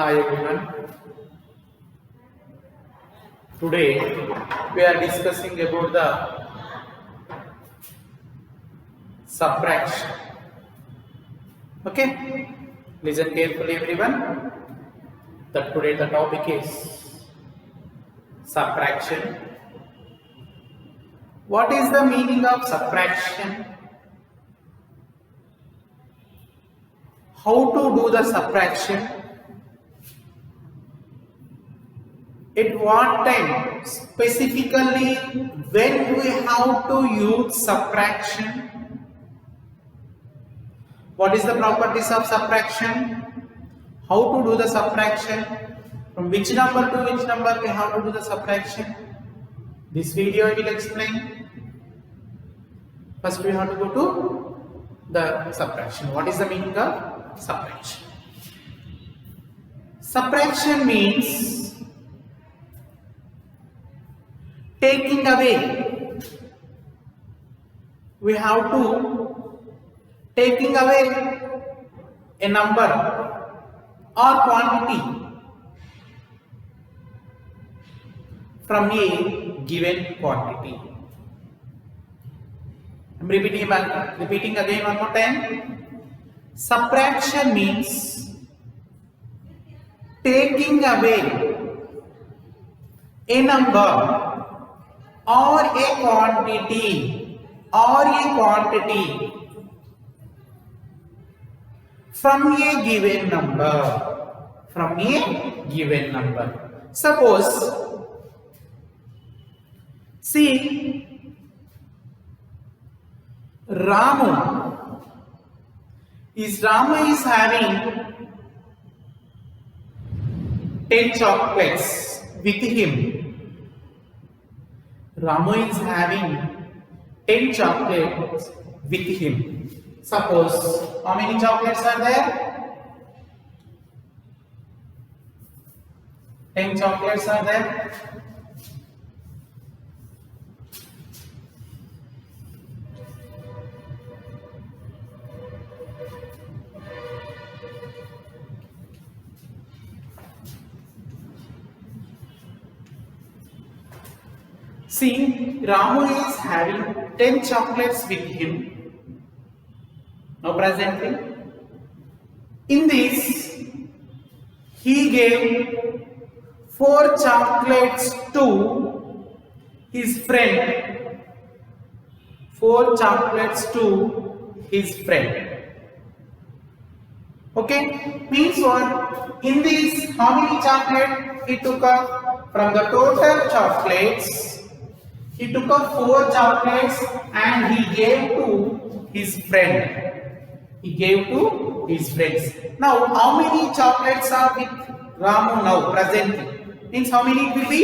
Hi everyone. Today we are discussing about the subtraction. Okay? Listen carefully everyone. That today the topic is subtraction. What is the meaning of subtraction? How to do the subtraction? At what time? Specifically, when we have to use subtraction? What is the properties of subtraction? How to do the subtraction? From which number to which number we have to do the subtraction? This video I will explain. First we have to go to the subtraction. What is the meaning of subtraction? Subtraction means taking away. We have to taking away a number or quantity from a given quantity. I am repeating again one more time. Subtraction means taking away a number or a quantity from a given number. Suppose, see, Ramu is having 10 chocolates with him. Ramu is having 10 chocolates with him. Suppose, how many chocolates are there? 10 chocolates are there. See, Ramu is having 10 chocolates with him. Now presently, in this, he gave 4 chocolates to his friend. 4 chocolates to his friend. Okay, means what? In this, how many chocolates he took up? From the total chocolates, he took up 4 chocolates and he gave to his friend. He gave to his friends. Now, how many chocolates are with Ramu now presently? Means how many it will be?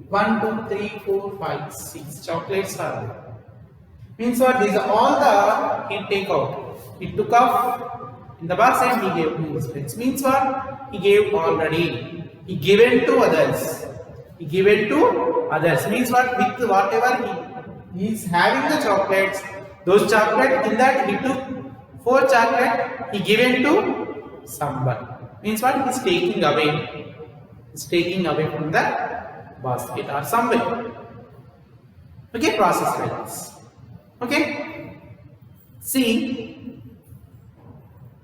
1, 2, 3, 4, 5, 6 chocolates are there. Means what? These are all the he take out. He took off in the box and he gave to his friends. Means what? He gave already. He given to others. He given to others. Means what? With whatever he is having the chocolates, those chocolates in that he took 4 chocolate, he given to someone. Means what? He is taking away. He is taking away from the basket or somewhere. Okay, process like this. Okay. See,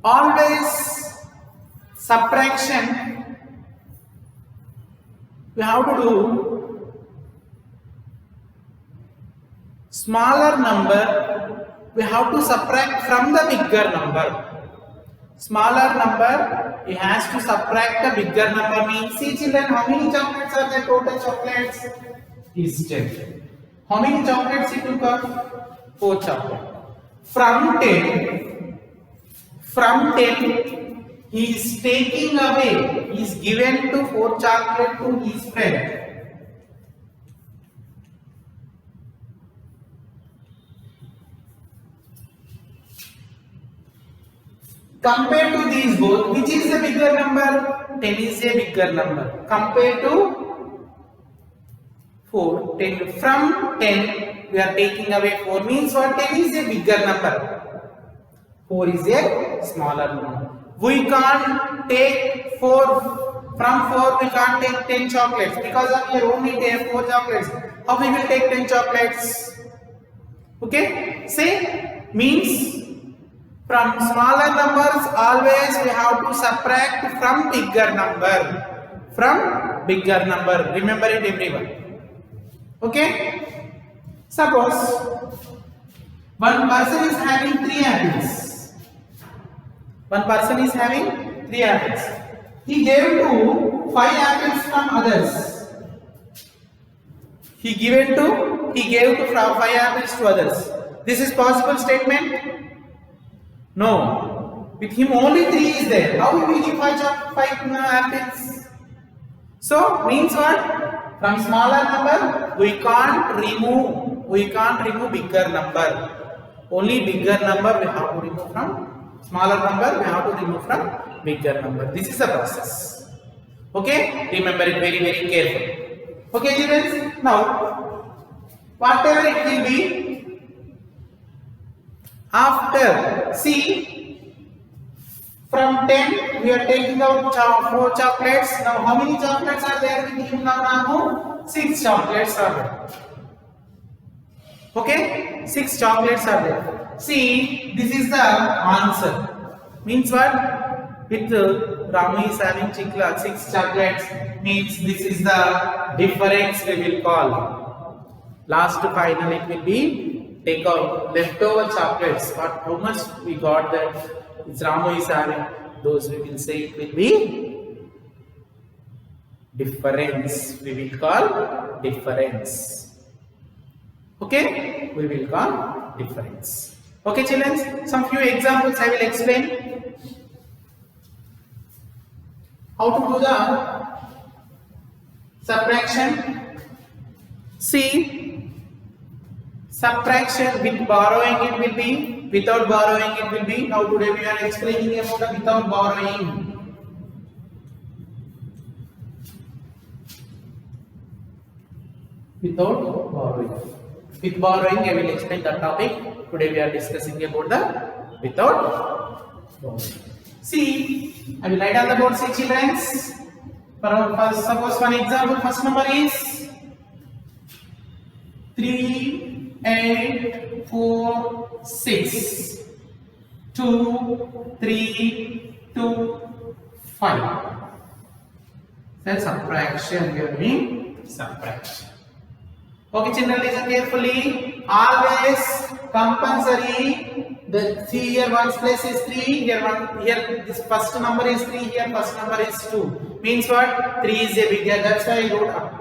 always subtraction we have to do smaller number we have to subtract from the bigger number. Smaller number he has to subtract the bigger number. Means, see children, how many chocolates are there? Total chocolates is 10. How many chocolates he took up? 4 chocolates. From 10 he is taking away, he is given to 4 chocolate to his friend. Compared to these both, which is the bigger number? 10 is a bigger number. Compared to 4, 10. From 10, we are taking away 4. Means what? 10 is a bigger number. 4 is a smaller number. We can't take 4, from 4 we can't take 10 chocolates because of here only take 4 chocolates. How we will take 10 chocolates? Okay, say means from smaller numbers always we have to subtract from bigger number. From bigger number. Remember it everyone. Okay. Suppose one person is having 3 apples. One person is having 3 apples. He gave to 5 apples from others. He gave to 5 apples to others. This is possible statement? No. With him only 3 is there. How will we give 5 apples? So means what? From smaller number we can't remove bigger number. Only bigger number we have to remove from smaller number we have to remove from bigger number. This is the process. Okay? Remember it very carefully. Okay children? Now whatever it will be, after see from 10 we are taking out 4 chocolates. Now how many chocolates are there with him now Ramu? 6 chocolates are there. Okay? 6 chocolates are there. See, this is the answer. Means what? With Ramu is having 6 chocolates, means this is the difference we will call. Last final it will be take out leftover chocolates. But how much we got that Ramu is having, those we will say it will be difference. We will call difference. Okay? We will call difference. Okay children? Some few examples I will explain. How to do the subtraction. See, subtraction with borrowing it will be, without borrowing it will be. Now today we are explaining about the without borrowing. Without borrowing. With borrowing I will explain the topic. Today we are discussing about the without borrowing. See, I will write on the board. See children. Suppose one example, first number is 3, 8, 4, 6, 2, 3, 2, 5. That's subtraction. We are doing subtraction. Okay, children, listen carefully. Always compulsory. The here one's place is 3. Here this first number is 3. Here first number is 2. Means what? 3 is a bigger. That's why I wrote up.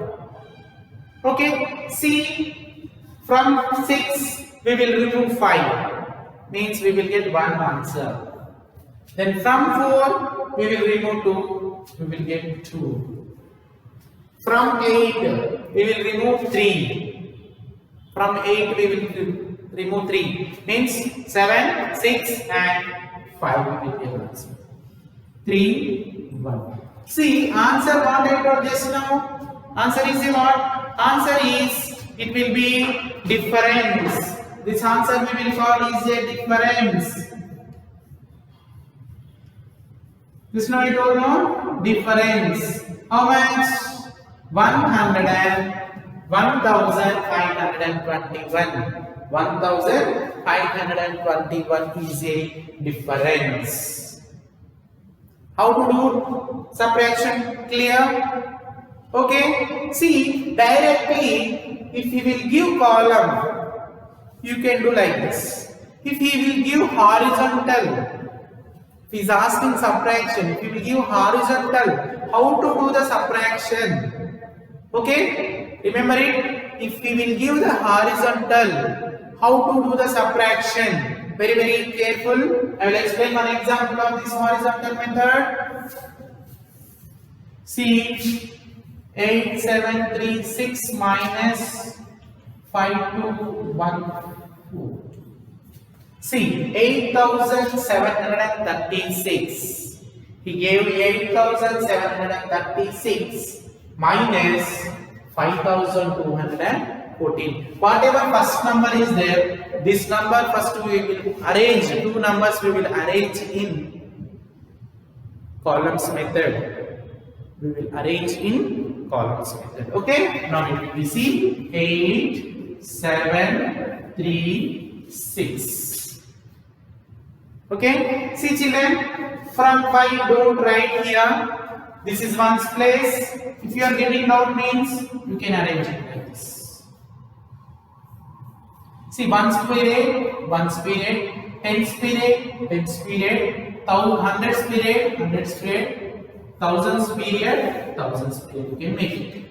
Okay. See, from 6 we will remove 5. Means we will get one answer. Then from 4 we will remove 2. We will get 2. From 8 we will remove 3. From 8 we will remove 3. Means 7, 6 and 5 we will get answer. 3, 1. See, answer what I got just now. Answer is what? Answer is, it will be difference. This answer we will call is a difference. This now you told no? Difference. How much? 1521. 1521 is a difference. How to do subtraction? Clear? Okay. See, directly if he will give column, you can do like this. If he will give horizontal, if he is asking subtraction, if he will give horizontal, how to do the subtraction? Okay, remember it. If we will give the horizontal, how to do the subtraction? Very careful. I will explain one example of this horizontal method. See, 8736 minus 5214. See, 8736. He gave 8736 minus 5214. Whatever first number is there, this number first we will arrange. Two numbers we will arrange in columns method. We will arrange in columns method. Okay. Now it will be see 8, 7, 3, 6. Okay. See children, from 5 don't write here. This is ones place. If you are getting doubt means you can arrange it like this. See ones period, 10's period, 10's period, 100's period, 100's period, 1000's period, 1000's period. You can make it.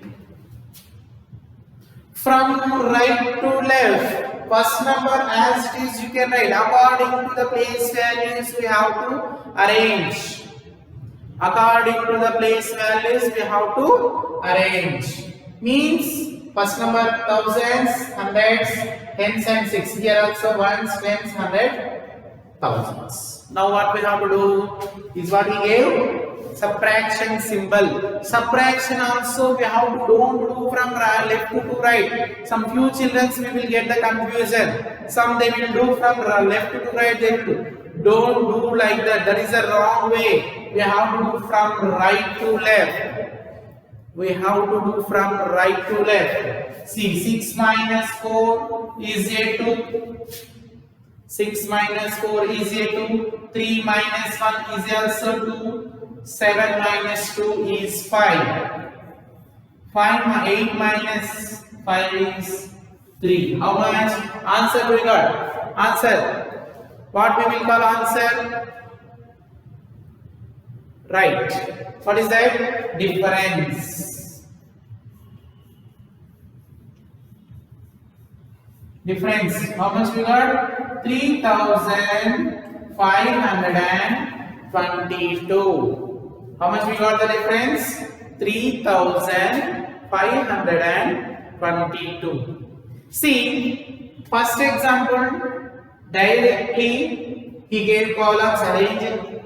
From right to left, first number as it is you can write according to the place values we have to arrange. According to the place values we have to arrange. Means first number thousands, hundreds, tens and six. Here also ones, tens, hundred, thousands. Now what we have to do is what he gave. Subtraction symbol. Subtraction also we have to don't do from left to right. Some few children we will get the confusion. Some they will do from left to right. They will do. Don't do like that. That is the wrong way. We have to do from right to left. We have to do from right to left. See, 6 minus 4 is a 2. 6 minus 4 is a 2. 3 minus 1 is also 2. 7 minus 2 is 5. 8 minus 5 is 3. How much? Answer we got. Answer. What we will call answer? Right. What is that? Difference. Difference. How much we got? 3522. How much we got the difference? 3522. See, first example. Directly he gave columns arranged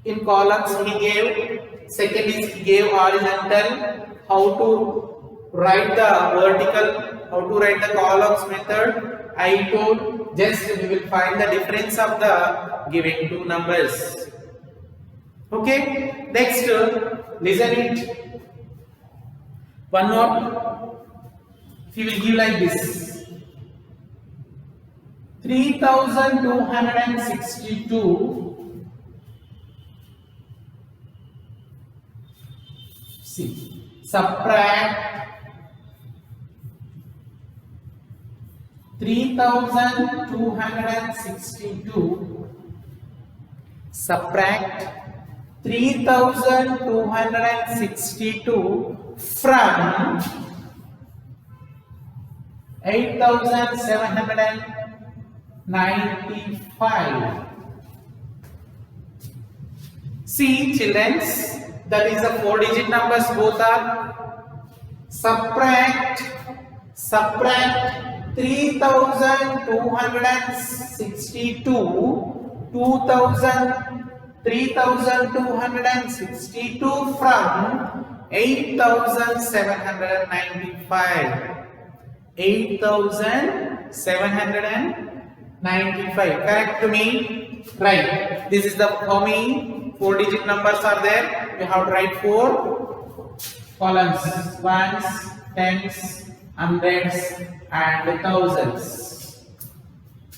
in columns he gave. Second is he gave horizontal. How to write the vertical, how to write the columns method. I told just we will find the difference of the given two numbers. Okay. Next, listen it. One more. If you will give like this. 3262. See, subtract 3262. Subtract 3262 from 8795. See children, that is the 4-digit numbers both are. Subtract 3262 3262 from 8795. 8795. Correct to me? Right. This is the how many 4-digit numbers are there? We have to write 4 columns: ones, tens, hundreds, and thousands.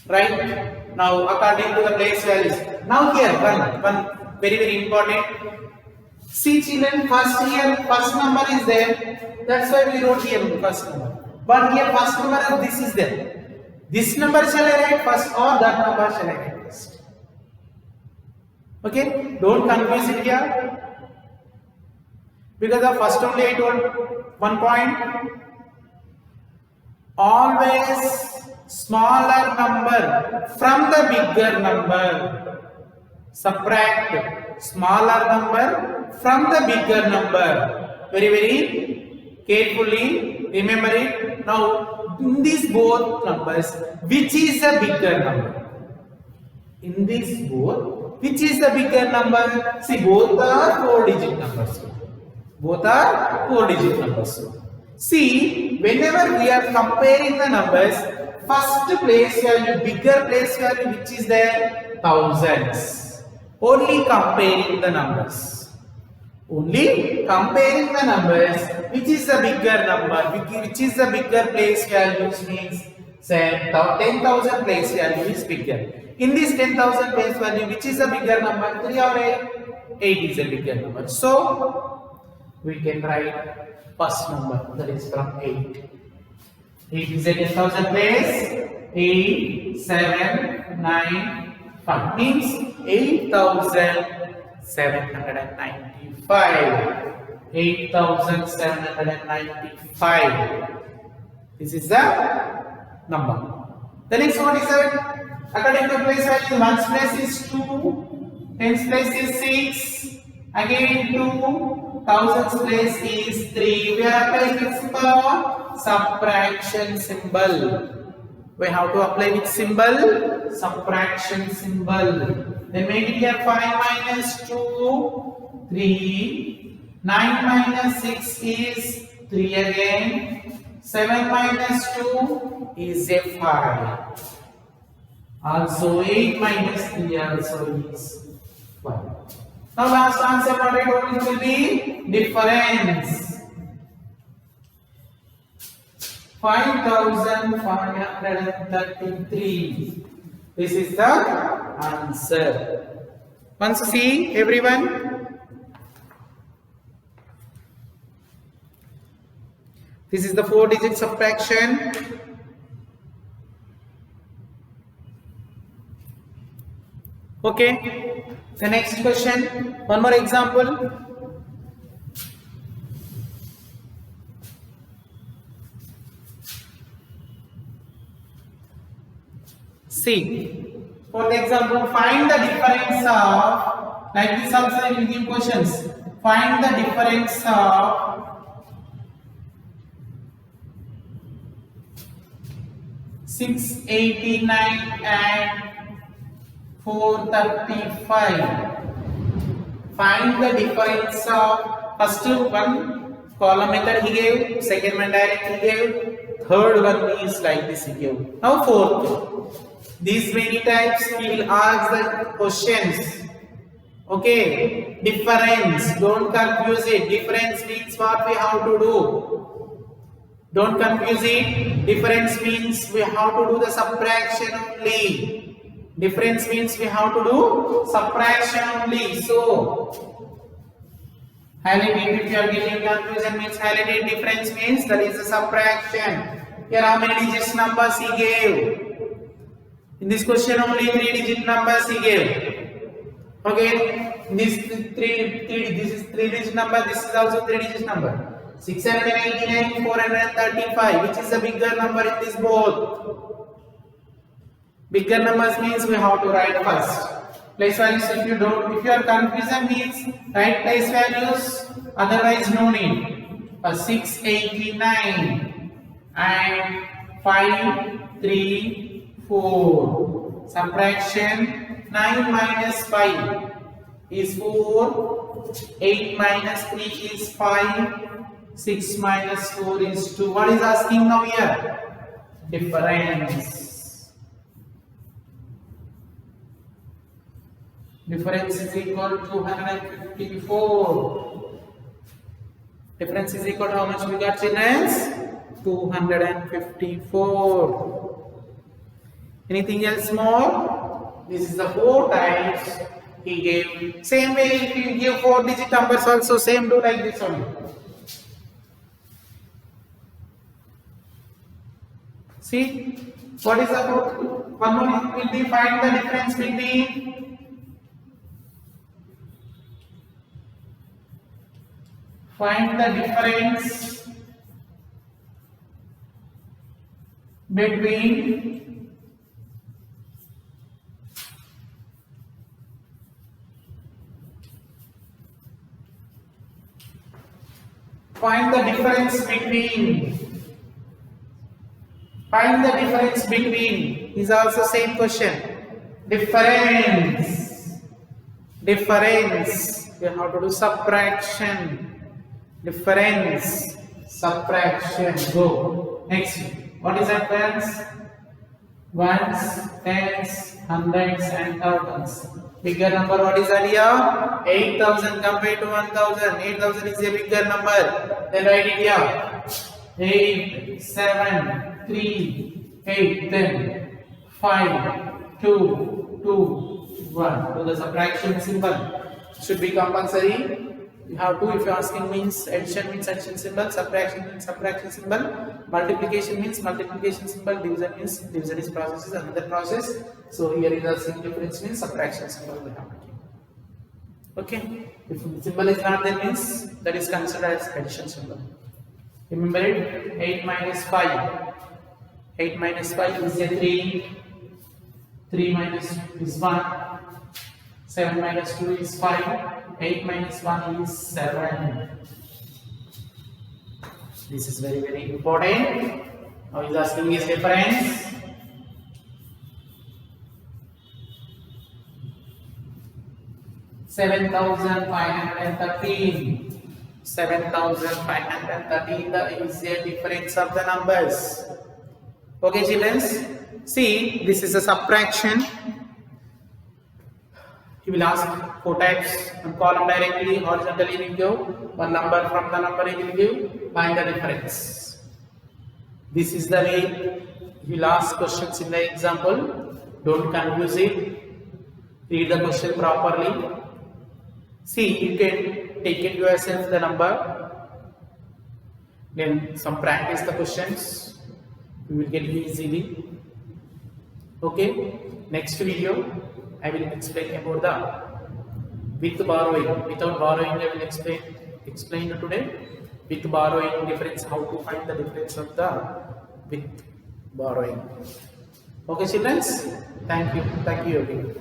Right. Now, according to the place values. Now here one very important. See children, first number is there. That's why we wrote here first number. But here first number of this is there. This number shall I write first or that number shall I write first? Okay, don't confuse it here. Because the first only I told one point. Always smaller number from the bigger number. Subtract smaller number from the bigger number. Very carefully remember it. Now in these both numbers, which is the bigger number? In these both, which is the bigger number? See, both are 4-digit numbers. Both are 4-digit numbers. See, whenever we are comparing the numbers, first place value, bigger place value, which is there? Thousands. only comparing the numbers. Only comparing the numbers, which is the bigger number, which is the bigger place values means say 10,000 place value is bigger. In this 10,000 place value, which is the bigger number, 3 or 8? 8 is a bigger number. So we can write first number, that is from 8. 8 is a 10,000 place. 8, 7, 9, 5 means 8,795. 8,795. This is the number. The next one is that according to place value, 1's place is 2, 10's place is 6, again 2, 1000's place is 3. We are applying which symbol? Subtraction symbol. We have to apply which symbol? Subtraction symbol. Then make it here 5 minus 2, 3. 9 minus 6 is 3 again. 7 minus 2 is a 5. Also 8 minus 3 also is 5. Now last answer what I told it will be difference. 5,533. This is the answer. Once see everyone. This is the 4-digit subtraction. Okay. The next question. One more example. See. For the example, find the difference of, like this also I will give questions. Find the difference of 689 and 435. Find the difference of first one column method he gave, second one direct he gave, third one is like this he gave. Now fourth. These many types he will ask the questions. Okay, difference. Don't confuse it. Difference means what we have to do. Don't confuse it. Difference means we have to do the subtraction only. Difference means we have to do subtraction only. So, highlight it if you are getting confusion means highlight it. Difference means that is the subtraction. Here how many digits numbers he gave? In this question only 3-digit numbers he gave. Okay, this this is 3-digit number. This is also 3-digit number. 689, 435. Which is the bigger number in this both? Bigger numbers means we have to write first. Place values if you are confused means write place values. Otherwise no need. 689 and 534. Subtraction 9 minus 5 is 4. 8 minus 3 is 5. 6 minus 4 is 2. What is asking now here? Difference. Difference is equal to 254. Difference is equal to how much we got, children? 254. Anything else more? This is the 4 types he gave. Same way if you give 4-digit numbers also same do like this only. See what is the one more will be find the difference between find the difference between find the difference between is also same question. Difference we have to do subtraction. Difference, subtraction. Go next. What is that, friends? ones, tens, hundreds and thousands. Bigger number, what is that here? 8,000 compared to 1,000. 8,000 is a bigger number. Then write it here. 8, 7, 3, 8, then 5, 2, 2, 1. Do the subtraction symbol. Should be compulsory. You have to, if you are asking means addition symbol, subtraction means subtraction symbol, multiplication means multiplication symbol, division means division is process is another process. So here is the same difference means subtraction symbol we have to give. Okay, if symbol is not there means that is considered as addition symbol. Remember it, 8 minus 5. 8 minus 5 is a 3. 3 minus is 1. 7 minus 2 is 5. 8 minus 1 is 7. This is very, very important. Now he is asking his difference. $7,513. 7,513 is the difference of the numbers. Okay, children. See, this is a subtraction. He will ask 4 types, one column directly, horizontally he will give, one number from the number he will give, find the difference. This is the way he will ask questions in the example. Don't confuse it. Read the question properly. See, you can take it yourself the number. Then some practice the questions. You will get easily. Okay. Next video, I will explain about the with borrowing. Without borrowing, I will explain today. With borrowing difference, how to find the difference of the with borrowing. Okay, children. Thank you. Thank you again.